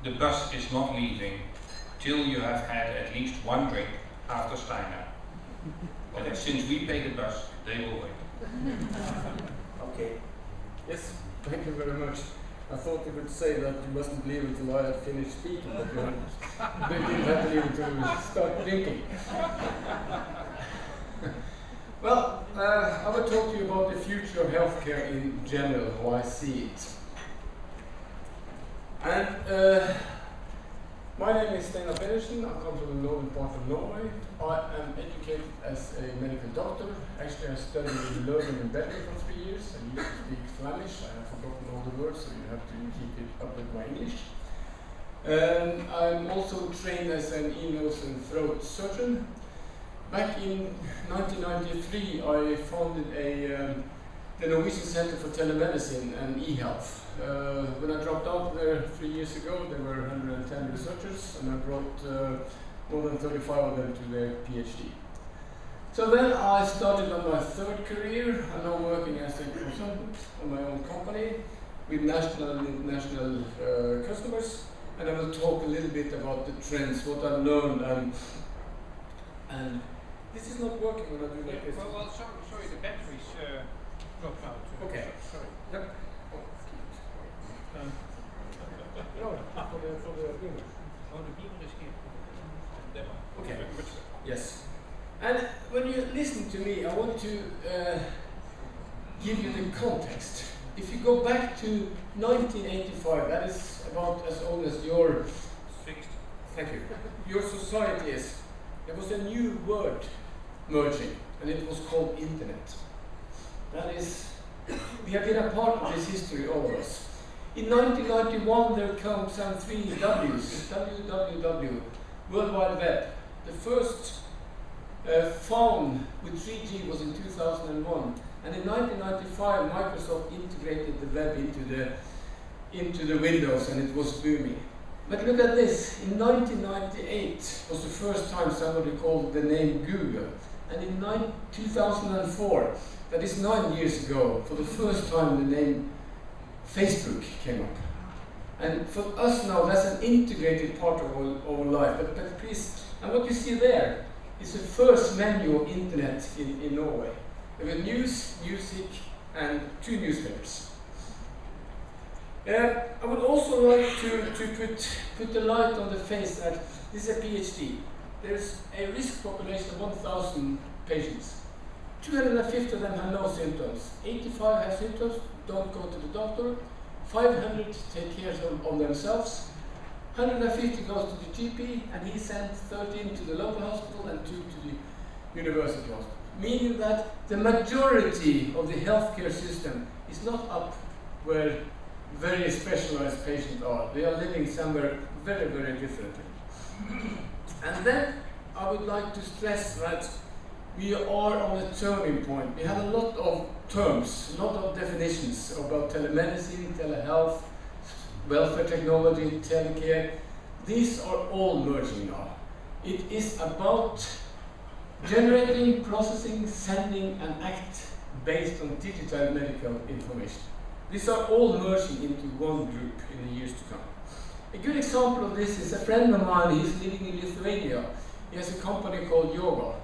the bus is not leaving till you have had at least one drink after Steiner. But since we pay the bus, they will wait. Okay. Yes, thank you very much. I thought you would say that you mustn't leave until I had finished speaking, but you didn't have to leave until you start drinking. Well, I will talk to you about the future of healthcare in general, how I see it. And my name is Pederson. I come from the northern part of Norway. I am educated as a medical doctor. Actually, I studied in Leuven in Belgium for 3 years. I used to speak Flemish. I have forgotten all the words, so you have to keep it up with my English. I'm also trained as an ear, nose and throat surgeon. Back in 1993, I founded the Norwegian Center for Telemedicine and e-health. When I dropped out there 3 years ago, there were 110 researchers, and I brought more than 35 of them to their PhD. So then I started on my third career. I'm now working as a consultant on my own company with national and international customers, and I will talk a little bit about the trends, what I've learned, and this is not working when I do like this. Well, sorry, the batteries dropped out. Okay. Sorry. Yep. No, for the beamer. Oh, the beamer is here. Demo. Okay. Yes. And when you listen to me, I want to give you the context. If you go back to 1985, that is about as old as your thank you. Your society is. There was a new word merging, and it was called Internet. That is, we have been a part of this history, all of us. In 1991, there come some 3 W's, www, World Wide Web. The first phone with 3G was in 2001, and in 1995, Microsoft integrated the web into the Windows, and it was booming. But look at this, in 1998 was the first time somebody called the name Google, and in 2004, that is 9 years ago, for the first time the name Facebook came up. And for us now, that's an integrated part of our life. But please, and what you see there is the first menu of internet in Norway. There were news, music, and 2 newspapers. I would also like to put the light on the face that this is a PhD. There's a risk population of 1,000 patients. 250 of them have no symptoms. 85 have symptoms, don't go to the doctor. 500 take care of themselves. 150 goes to the GP, and he sends 13 to the local hospital and 2 to the university hospital. Meaning that the majority of the healthcare system is not up where very specialized patients are. They are living somewhere very, very differently. And then I would like to stress that we are on a turning point. We have a lot of terms, a lot of definitions about telemedicine, telehealth, welfare technology, telecare. These are all merging now. It is about generating, processing, sending, and act based on digital medical information. These are all merging into one group in the years to come. A good example of this is a friend of mine. He's living in Lithuania. He has a company called Yoga.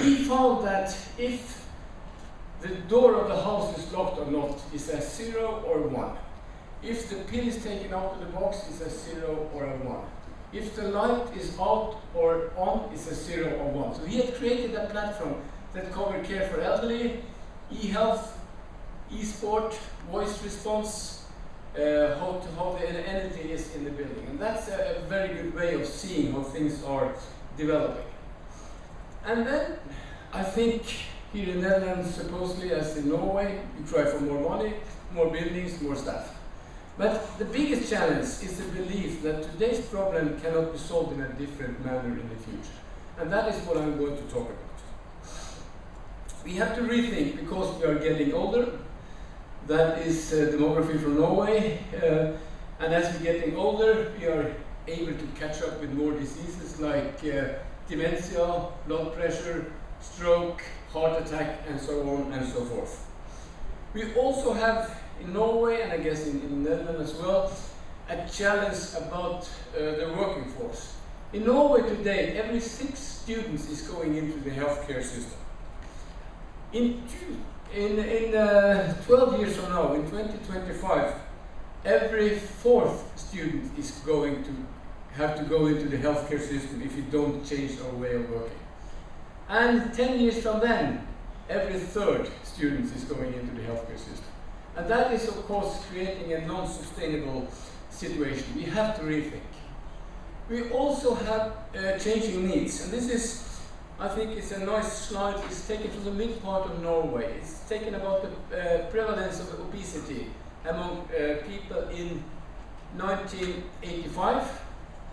He found that if the door of the house is locked or not, it's a 0 or 1. If the pin is taken out of the box, it's a 0 or a 1. If the light is out or on, it's a 0 or 1. So he had created a platform that covered care for elderly, e-health, e-sport, voice response, how the energy is in the building. And that's a very good way of seeing how things are developing. And then I think here in the Netherlands, supposedly as in Norway, you try for more money, more buildings, more staff. But the biggest challenge is the belief that today's problem cannot be solved in a different manner in the future. And that is what I'm going to talk about. We have to rethink because we are getting older. That is demography from Norway. And as we're getting older, we are able to catch up with more diseases like dementia, blood pressure, stroke, heart attack, and so on and so forth. We also have in Norway, and I guess in the Netherlands as well, a challenge about the working force. In Norway today, every 6 students is going into the healthcare system. In 12 years from now, in 2025, every 4th student is going to have to go into the healthcare system if you don't change our way of working. And 10 years from then, every 3rd student is going into the healthcare system. And that is, of course, creating a non-sustainable situation. We have to rethink. We also have changing needs, and this is, I think it's a nice slide. It's taken from the mid part of Norway. It's taken about the prevalence of obesity among people in 1985.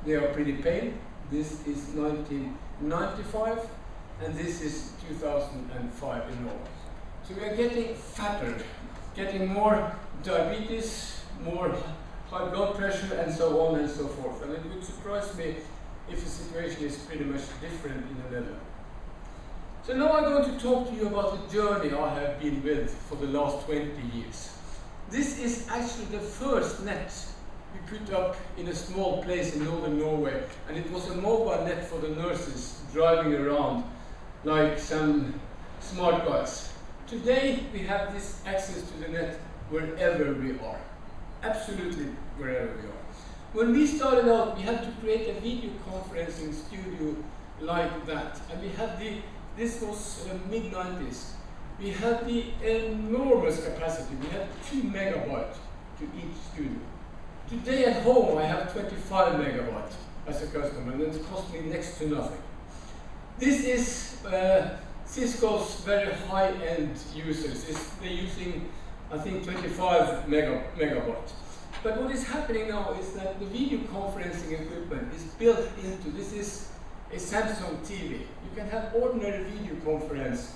They are pretty pale. This is 1995, and this is 2005 in Norway. So we are getting fatter, getting more diabetes, more high blood pressure, and so on and so forth. And it would surprise me if the situation is pretty much different in the Netherlands. So now I'm going to talk to you about the journey I have been with for the last 20 years. This is actually the first net we put up in a small place in northern Norway, and it was a mobile net for the nurses driving around like some smart guys. Today we have this access to the net wherever we are. Absolutely wherever we are. When we started out, we had to create a video conferencing studio like that, and we had this was mid-90s. We had the enormous capacity. We had 2 megabytes to each studio. Today at home I have 25 megabytes as a customer, and it costs me next to nothing. This is Cisco's very high-end users. They're using, I think, 25 megabytes. But what is happening now is that the video conferencing equipment is built into, this is a Samsung TV. You can have ordinary video conference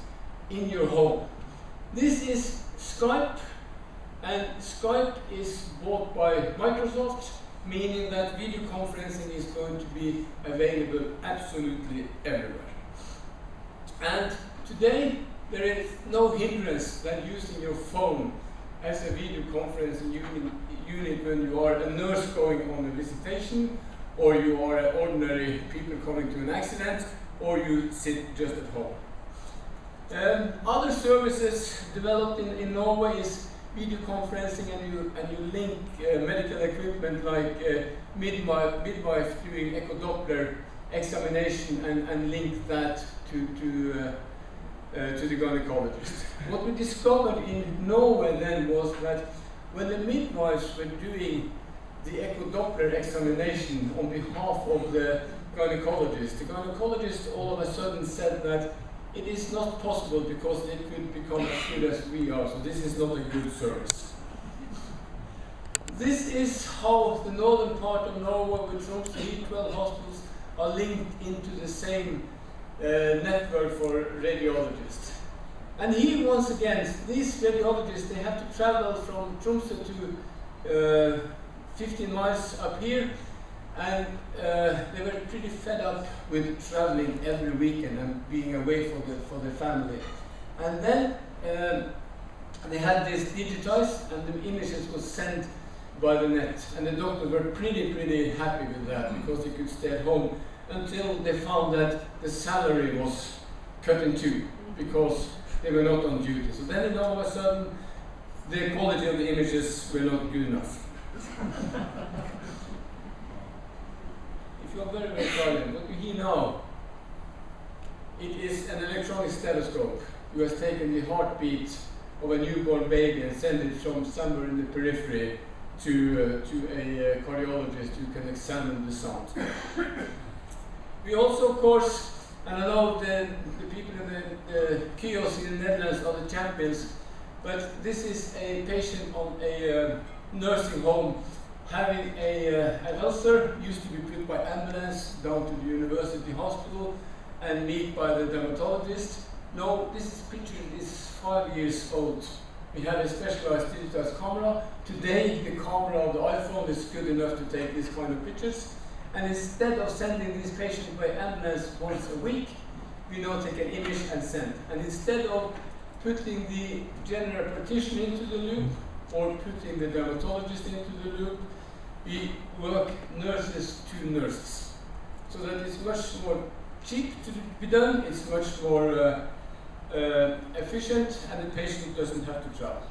in your home. This is Skype, and Skype is bought by Microsoft, meaning that video conferencing is going to be available absolutely everywhere. And today there is no hindrance than using your phone as a video conferencing unit when you are a nurse going on a visitation, or you are an ordinary people coming to an accident, or you sit just at home. Other services developed in Norway is video conferencing, and you link medical equipment like midwife doing echo Doppler examination and link that to the gynecologist. What we discovered in Norway then was that when the midwives were doing the echo Doppler examination on behalf of the gynecologist all of a sudden said that it is not possible because they could become as good as we are, so this is not a good service. This is how the northern part of Norway with Tromsø 12 hospitals are linked into the same network for radiologists. And here once again, these radiologists, they have to travel from Tromsø to 15 miles up here, and they were pretty fed up with traveling every weekend and being away for the family. And then they had this digitized, and the images were sent by the net. And the doctors were pretty happy with that, because they could stay at home until they found that the salary was cut in two because they were not on duty. So then all of a sudden, the quality of the images were not good enough. If you are very silent, what you hear now, it is an electronic stethoscope who has taken the heartbeat of a newborn baby and sent it from somewhere in the periphery to a cardiologist who can examine the sound. We also, of course, and I know the people in the kiosks in the Netherlands are the champions, but this is a patient on a nursing home having an ulcer, used to be put by ambulance down to the university hospital and meet by the dermatologist. No, this picture is 5 years old. We have a specialized digitized camera. Today, the camera of the iPhone is good enough to take these kind of pictures. And instead of sending this patient by ambulance once a week, we now take an image and send. And instead of putting the general practitioner into the loop or putting the dermatologist into the loop, we work nurses to nurses. So that it's much more cheap to be done, it's much more efficient, and the patient doesn't have to travel.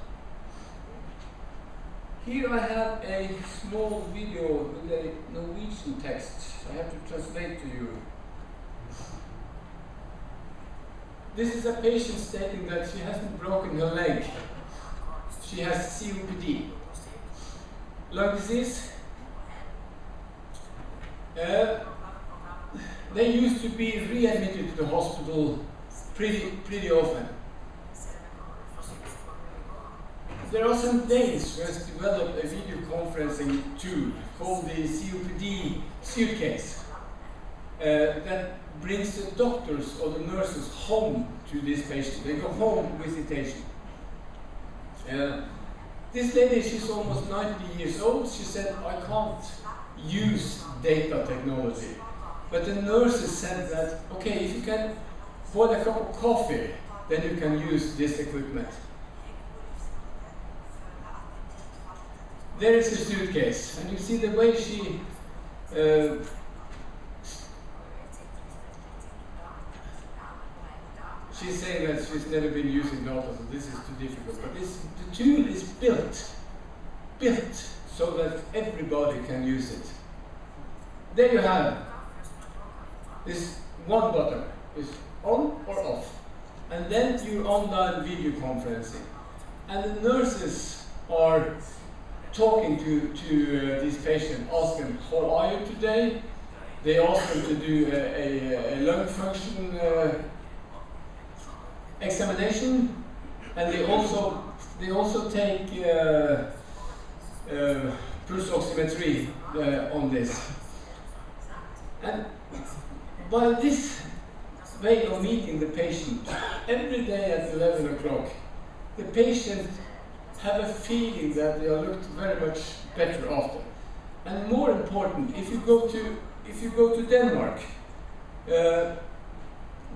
Here I have a small video with a Norwegian text. I have to translate to you. This is a patient stating that she hasn't broken her leg. She has COPD. Lung disease. They used to be readmitted to the hospital pretty often. There are some Danes who has developed a video conferencing tool called the COPD suitcase that brings the doctors or the nurses home to this patient. They go home visitation. This lady, she's almost 90 years old. She said, I can't use data technology. But the nurses said that, okay, if you can boil a cup of coffee, then you can use this equipment. There is a suitcase, and you see the way she's saying that she's never been using data, so this is too difficult. But the tool is built so that everybody can use it. There you have this one button, is on or off, and then you're online video conferencing, and the nurses are talking to these patients, ask them, how are you today? They ask them to do a lung function examination, and they also take pulse oximetry on this. And by this way of meeting the patient, every day at 11 o'clock, the patient have a feeling that they are looked very much better after. And more important, if you go to Denmark,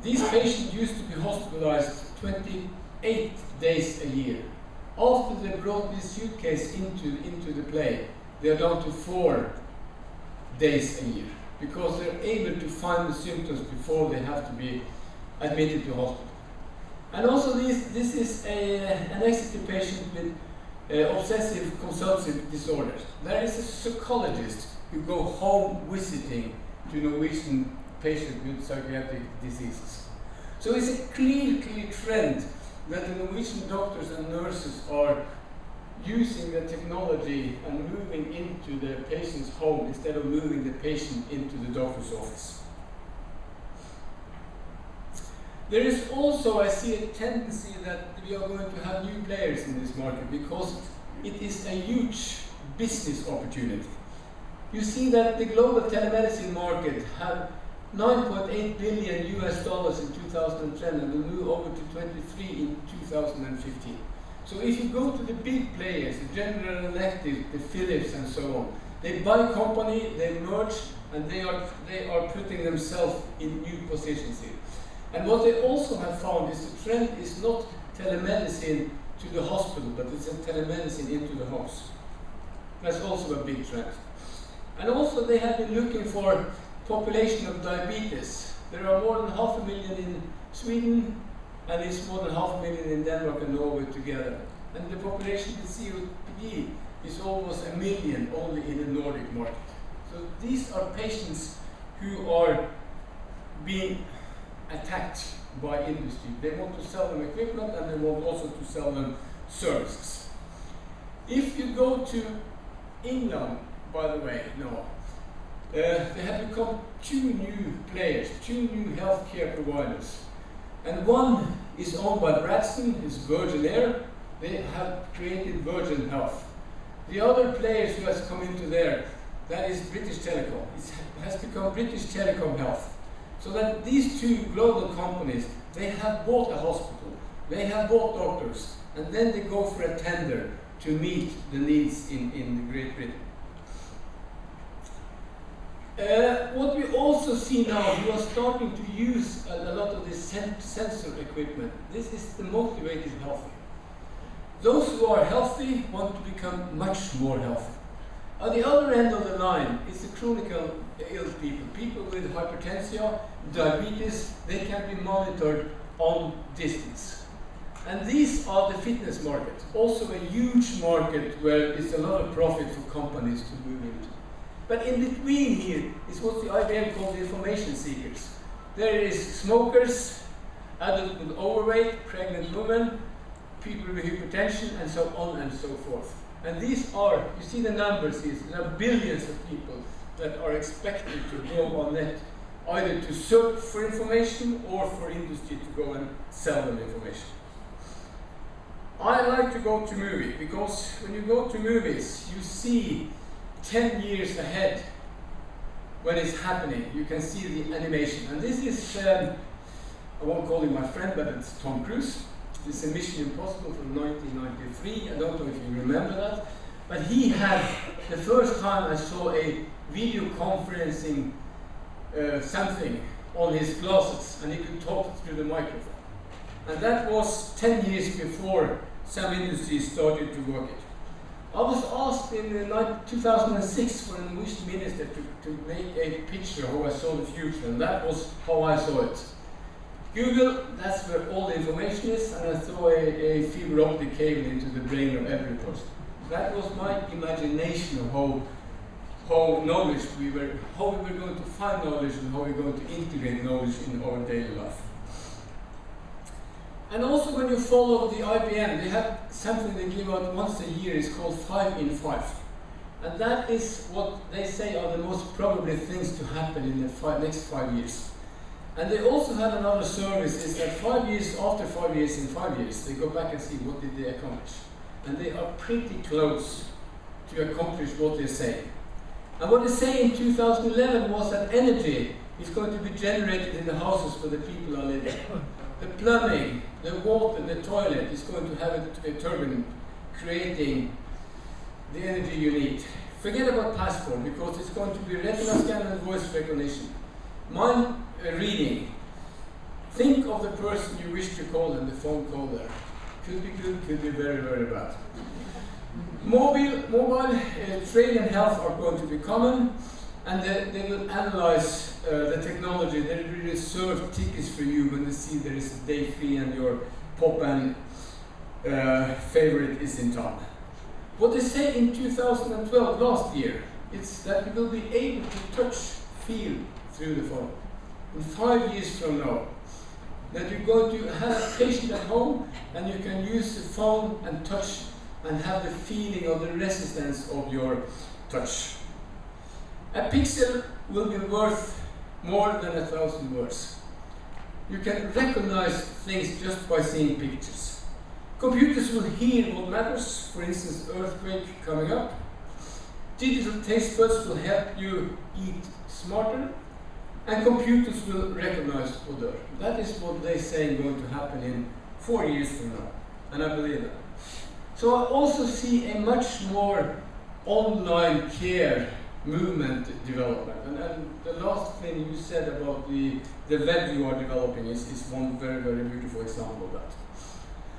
these patients used to be hospitalized 28 days a year. After they brought this suitcase into the play, they are down to 4 days a year, because they're able to find the symptoms before they have to be admitted to hospital. And also this is an exited patient with obsessive compulsive disorders. There is a psychologist who go home visiting to Norwegian patients with psychiatric diseases. So it's a clear trend that the Norwegian doctors and nurses are using the technology and moving into the patient's home instead of moving the patient into the doctor's office. There is also, I see, a tendency that we are going to have new players in this market because it is a huge business opportunity. You see that the global telemedicine market had $9.8 billion US in 2010 and will move over to 23 in 2015. So if you go to the big players, the General Electric, the Philips and so on, they buy company, they merge, and they are putting themselves in new positions here. And what they also have found is the trend is not telemedicine to the hospital, but it's a telemedicine into the homes. That's also a big trend. And also they have been looking for population of diabetes. There are more than 500,000 in Sweden, and it's more than 500,000 in Denmark and Norway together. And the population with COPD is almost 1 million only in the Nordic market. So these are patients who are being attacked by industry. They want to sell them equipment and they want also to sell them services. If you go to England, by the way, they have become 2 new players, 2 new healthcare providers. And one is owned by Bradstone, it's Virgin Air. They have created Virgin Health. The other players who has come into there, that is British Telecom. It has become British Telecom Health. So that these 2 global companies, they have bought a hospital, they have bought doctors, and then they go for a tender to meet the needs in Great Britain. What we also see now, we are starting to use a lot of this sensor equipment. This is the motivated healthy. Those who are healthy want to become much more healthy. On the other end of the line is the chronically ill people, people with hypertension, diabetes. They can be monitored on distance. And these are the fitness market, also a huge market where it's a lot of profit for companies to move into. But in between here is what the IBM called the information seekers. There is smokers, adults with overweight, pregnant women, people with hypertension, and so on and so forth. And these are, you see the numbers here, there are billions of people that are expected to go on net, either to search for information or for industry to go and sell them information. I like to go to movies because when you go to movies, you see 10 years ahead when it's happening. You can see the animation. And this is, I won't call him my friend, but it's Tom Cruise. It's a Mission Impossible from 1993. I don't know if you remember that. But he had, the first time I saw a video conferencing something on his glasses, and he could talk through the microphone. And that was 10 years before some industries started to work it. I was asked in 2006 for a Norwegian minister to make a picture of how I saw the future, and that was how I saw it. Google, that's where all the information is, and I saw a fiber optic cable into the brain of every person. That was my imagination of how knowledge how we were going to find knowledge and how we were going to integrate knowledge in our daily life. And also when you follow the IBM, they have something they give out once a year, it's called 5 in 5. And that is what they say are the most probable things to happen in the next 5 years. And they also had another service, is that 5 years, after 5 years, in 5 years, they go back and see what did they accomplish. And they are pretty close to accomplish what they say. And what they say in 2011 was that energy is going to be generated in the houses where the people are living. The plumbing, the water, the toilet is going to have a turbine creating the energy you need. Forget about passport, because it's going to be retina scan and voice recognition. Mind reading. Think of the person you wish to call and the phone call there. Could be good, could be very, very bad. Mobile trade and health are going to be common, and they will analyze the technology. They will reserve tickets for you when they see there is a day free and your pop-and favorite is in town. What they say in 2012, last year, it's that you will be able to touch, feel through the phone. In 5 years from now, that you're going to have a patient at home and you can use the phone and touch and have the feeling of the resistance of your touch. A pixel will be worth more than 1,000 words. You can recognize things just by seeing pictures. Computers will hear what matters, for instance, earthquake coming up. Digital taste buds will help you eat smarter, and computers will recognize odor. That is what they say is going to happen in 4 years from now, and I believe that. So I also see a much more online care movement development. And the last thing you said about the web you are developing is one very, very beautiful example of that.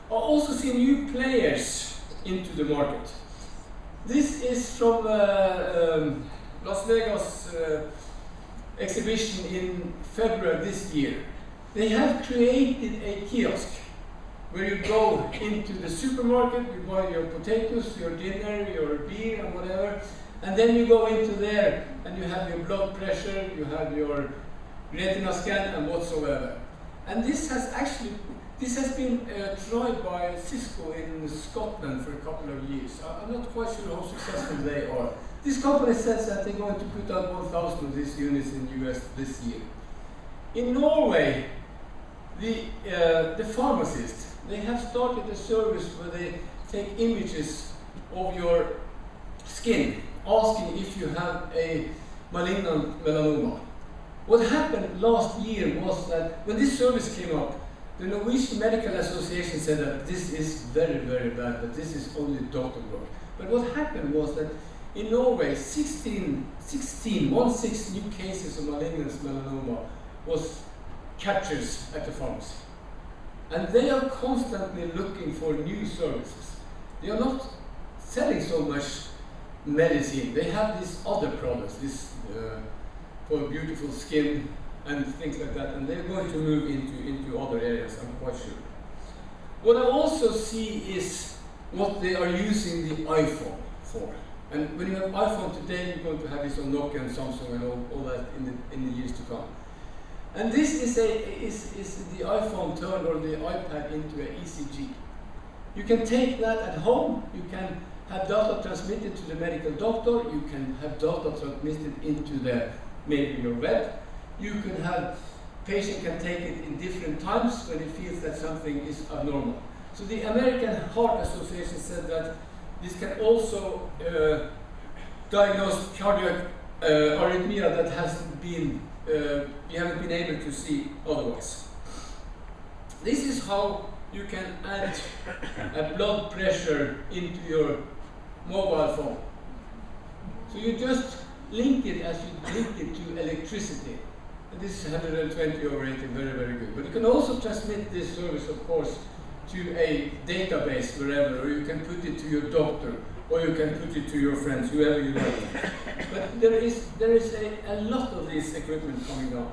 I also see new players into the market. This is from Las Vegas exhibition in February this year. They have created a kiosk where you go into the supermarket, you buy your potatoes, your dinner, your beer and whatever, and then you go into there and you have your blood pressure, you have your retina scan and whatsoever. And this has been tried by Cisco in Scotland for a couple of years. I'm not quite sure how successful they are. This company says that they're going to put out 1,000 of these units in the US this year. In Norway, the pharmacists, they have started a service where they take images of your skin, asking if you have a malignant melanoma. What happened last year was that when this service came up, the Norwegian Medical Association said that this is very, very bad, but this is only doctor work. But what happened was that in Norway, 16 new cases of malignant melanoma was captures at the pharmacy. And they are constantly looking for new services. They are not selling so much medicine. They have these other products, this for beautiful skin and things like that, and they're going to move into other areas, I'm quite sure. What I also see is what they are using the iPhone for. And when you have iPhone today, you're going to have this on Nokia and Samsung and all that in the years to come. And this is the iPhone turned or the iPad into an ECG. You can take that at home, you can have data transmitted to the medical doctor, you can have data transmitted into maybe your web. You can have, patient can take it in different times when it feels that something is abnormal. So the American Heart Association said that this can also diagnose cardiac arrhythmia that hasn't been, you haven't been able to see otherwise. This is how you can add a blood pressure into your mobile phone. So you just link it as you link it to electricity. And this is 120/80, very, very good. But you can also transmit this service, of course, to a database wherever, or you can put it to your doctor, or you can put it to your friends, whoever you like. But there is a lot of this equipment coming on.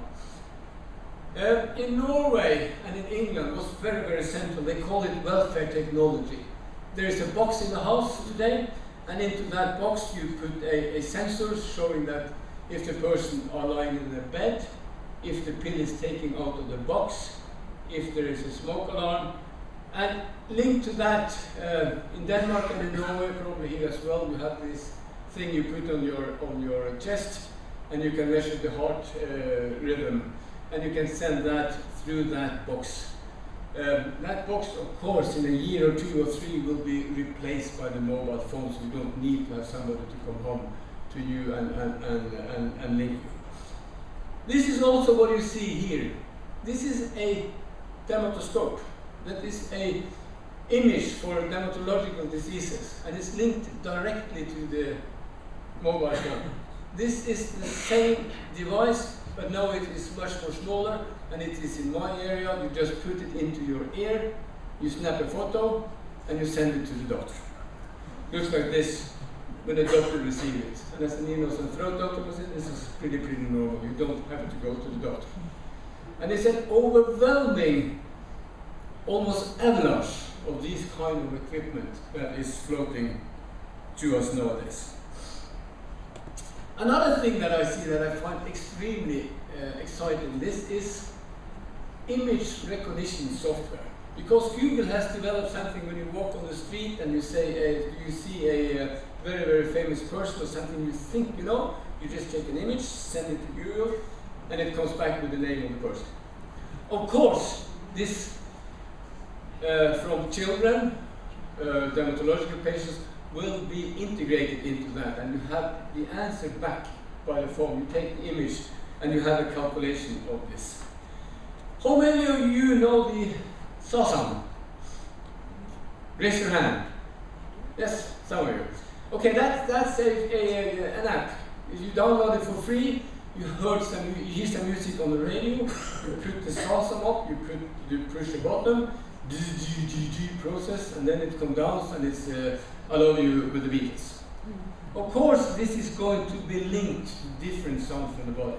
In Norway and in England was very, very central. They call it welfare technology. There is a box in the house today, and into that box you put a sensor showing that if the person are lying in the bed, if the pill is taken out of the box, if there is a smoke alarm, and linked to that, in Denmark and in Norway, probably here as well, you have this thing you put on your chest, and you can measure the heart rhythm, and you can send that through that box. That box, of course, in a year or 2 or 3 will be replaced by the mobile phone, so you don't need to have somebody to come home to you and link you. This is also what you see here. This is a dermatoscope. That is a image for dermatological diseases, and it's linked directly to the mobile phone. This is the same device, but now it is much more smaller, and it is in my area. You just put it into your ear, you snap a photo, and you send it to the doctor. Looks like this when the doctor receives it. And as an ear, nose, and throat doctor was it, this is pretty normal. You don't have to go to the doctor. And it's an overwhelming, almost avalanche of these kind of equipment that is floating to us nowadays. Another thing that I see that I find extremely exciting, this is image recognition software. Because Google has developed something when you walk on the street and you say you see a very, very famous person or something you think you know, you just take an image, send it to Google, and it comes back with the name of the person. Of course, this from children, dermatological patients, will be integrated into that, and you have the answer back by the phone. You take the image and you have a calculation of this. How many of you know the SASAM? Raise your hand. Yes, some of you. Okay, that's an app. If you download it for free, you hear some music on the radio, you put the SASAM up, you push the button, process, and then it comes down and it's allow you with the beats. Of course, this is going to be linked to different sounds from the body.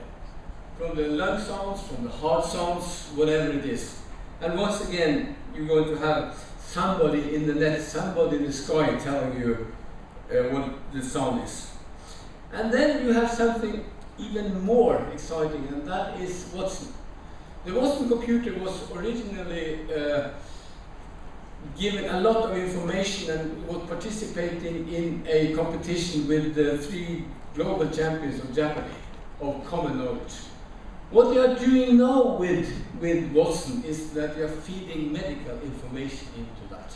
From the lung sounds, from the heart sounds, whatever it is. And once again, you're going to have somebody in the net, somebody in the sky telling you what the sound is. And then you have something even more exciting, and that is Watson. The Watson computer was originally given a lot of information and was participating in a competition with the 3 global champions of Jeopardy, of common knowledge. What they are doing now with Watson is that they are feeding medical information into that.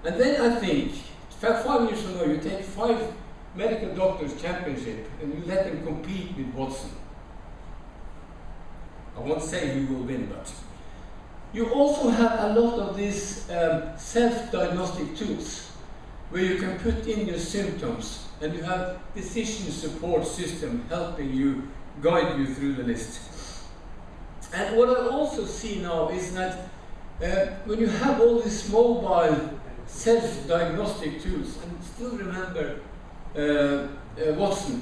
And then I think, 5 years from now, you take 5 medical doctors championship and you let them compete with Watson. I won't say who will win, but you also have a lot of these self-diagnostic tools where you can put in your symptoms, and you have decision support system helping you, guide you through the list. And what I also see now is that when you have all these mobile self-diagnostic tools, and still remember Watson.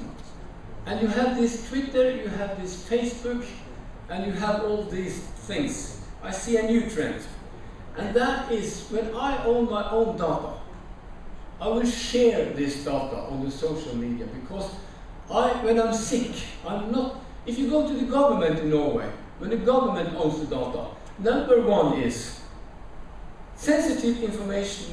And you have this Twitter, you have this Facebook, and you have all these things. I see a new trend. And that is when I own my own data, I will share this data on the social media because when I'm sick, I'm not. If you go to the government in Norway, when the government owns the data, number one is sensitive information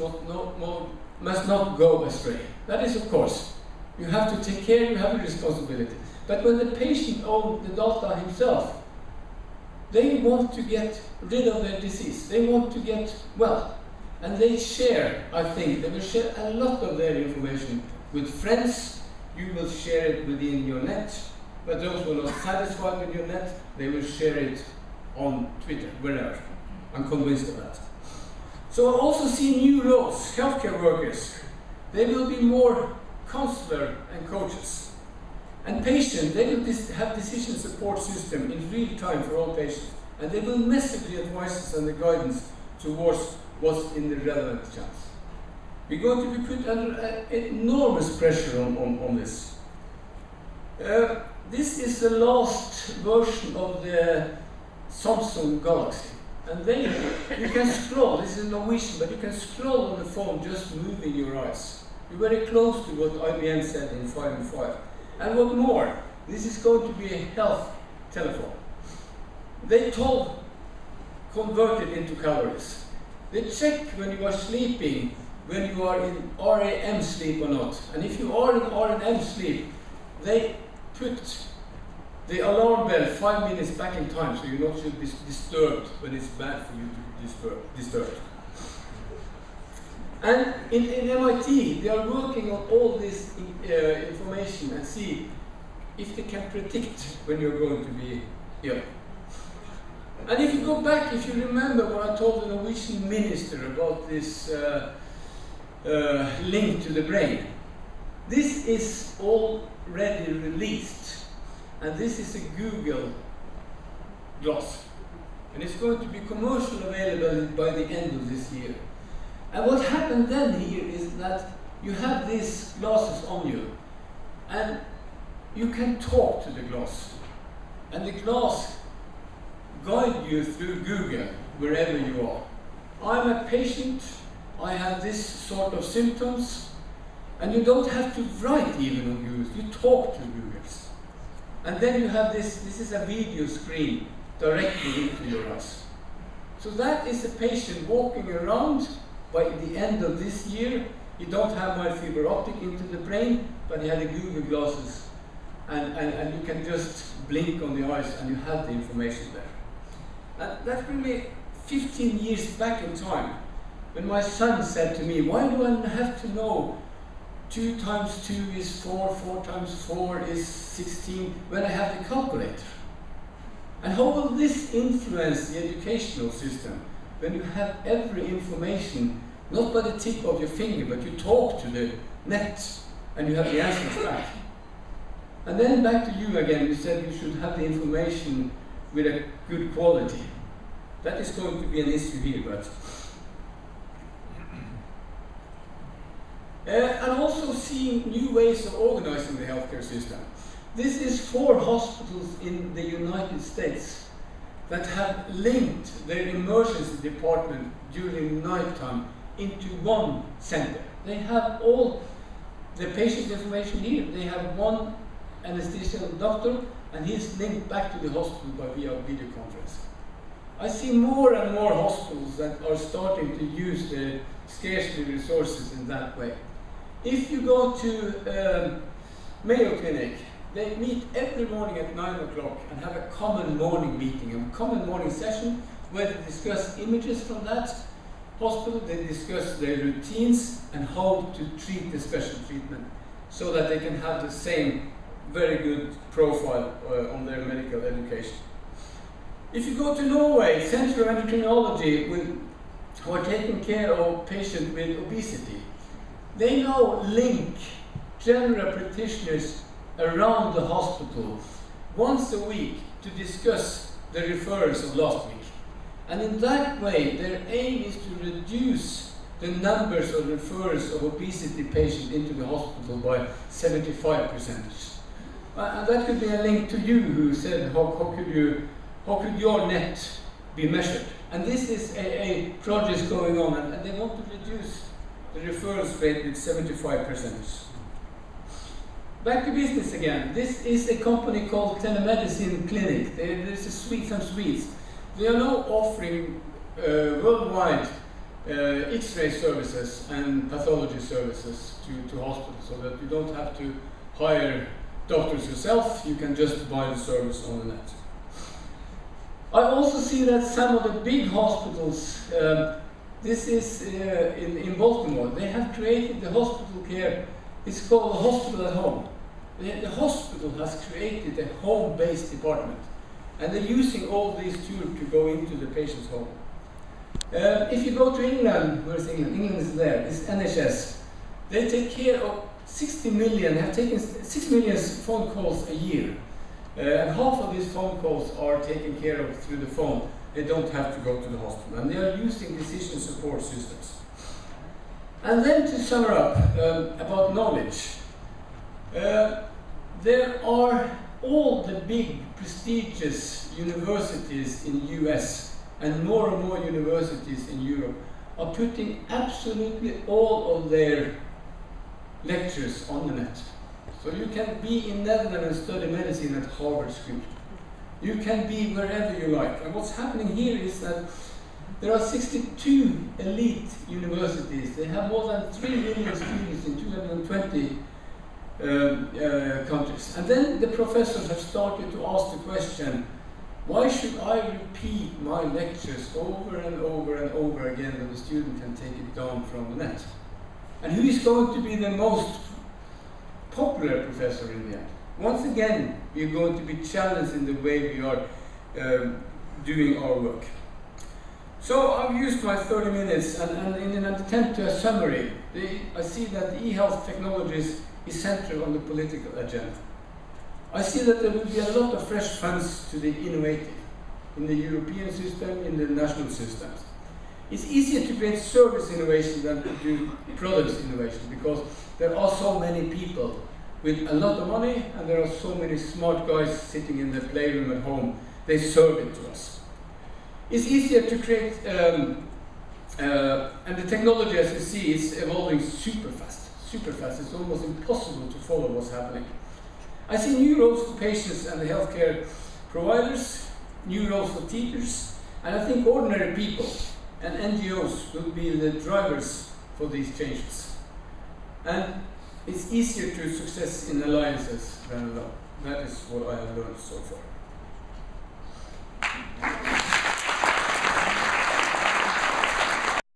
must not go astray. That is, of course, you have to take care, you have a responsibility. But when the patient owns the data himself, they want to get rid of their disease. They want to get well. And they share, I think, they will share a lot of their information with friends. You will share it within your net. But those who are not satisfied with your net, they will share it on Twitter, wherever. I'm convinced of that. So I also see new roles, healthcare workers. They will be more counselor and coaches. And patients, they will have decision support system in real time for all patients. And they will massively advise us and the guidance towards what's in the relevant chance. We're going to be put under enormous pressure on this. This is the last version of the Samsung Galaxy. And you can scroll, this is Norwegian, but you can scroll on the phone just moving your eyes. You're very close to what IBM said in 5 and 5. And what more, this is going to be a health telephone. They convert it into calories. They check when you are sleeping, when you are in REM sleep or not. And if you are in REM sleep, they put the alarm bell 5 minutes back in time so you're not should be disturbed when it's bad for you to be disturbed. And in MIT, they are working on all this information and see if they can predict when you're going to be ill. And if you go back, if you remember what I told the Norwegian minister about this link to the brain, this is already released. And this is a Google Glass. And it's going to be commercially available by the end of this year. And what happened then here is that you have these glasses on you, and you can talk to the glass. And the glass guides you through Google wherever you are. I'm a patient, I have this sort of symptoms, and you don't have to write even on Google, you talk to Google. And then you have this is a video screen directly into your eyes. So that is a patient walking around. By the end of this year, he don't have my fiber optic into the brain, but he had the Google glasses. And you can just blink on the eyes and you have the information there. And that's really 15 years back in time, when my son said to me, why do I have to know 2 times 2 is 4, 4 times 4 is 16, when I have the calculator? And how will this influence the educational system when you have every information, not by the tip of your finger, but you talk to the net and you have the answers back? And then back to you again, you said you should have the information with a good quality. That is going to be an issue here, but and also seeing new ways of organizing the healthcare system. This is 4 hospitals in the United States that have linked their emergency department during nighttime into one center. They have all the patient information here. They have one anesthesiologist doctor, and he's linked back to the hospital by via video conference. I see more and more hospitals that are starting to use their scarcity resources in that way. If you go to Mayo Clinic, they meet every morning at 9 o'clock and have a common morning meeting, a common morning session where they discuss images from that hospital, they discuss their routines and how to treat the special treatment so that they can have the same very good profile on their medical education. If you go to Norway, Center of Endocrinology who are taking care of patients with obesity, they now link general practitioners around the hospital once a week to discuss the referrals of last week. And in that way, their aim is to reduce the numbers of referrals of obesity patients into the hospital by 75%. And that could be a link to you who said, how could your net be measured? And this is a project going on, and they want to reduce the referrals rate with 75%. Back to business again. This is a company called Telemedicine Clinic. There's some Swedes. They are now offering worldwide X-ray services and pathology services to hospitals, so that you don't have to hire doctors yourself, you can just buy the service on the net. I also see that some of the big hospitals, this is in Baltimore, they have created the hospital care, it's called a hospital at home. The hospital has created a home-based department, and they're using all these tools to go into the patient's home. If you go to England, where's England? England is there, it's NHS. They take care of 60 million, have taken 6 million phone calls a year. And half of these phone calls are taken care of through the phone. They don't have to go to the hospital. And they are using decision support systems. And then to sum up about knowledge. There are all the big prestigious universities in the US and more universities in Europe are putting absolutely all of their lectures on the net. So you can be in Netherlands and study medicine at Harvard School. You can be wherever you like. And what's happening here is that there are 62 elite universities. They have more than 3 million students in 220 countries. And then the professors have started to ask the question, why should I repeat my lectures over and over and over again when the student can take it down from the net? And who is going to be the most popular professor in the end? Once again, we are going to be challenged in the way we are doing our work. So I've used my 30 minutes, and in an attempt to a summary, I see that e-health technologies is central on the political agenda. I see that there will be a lot of fresh funds to the innovative in the European system, in the national systems. It's easier to create service innovation than to do products innovation, because there are so many people with a lot of money, and there are so many smart guys sitting in the playroom at home. They serve it to us. It's easier to create, and the technology, as you see, is evolving super fast. Super fast. It's almost impossible to follow what's happening. I see new roles for patients and the healthcare providers, new roles for teachers, and I think ordinary people and NGOs will be the drivers for these changes. And it's easier to success in alliances than alone. That is what I have learned so far.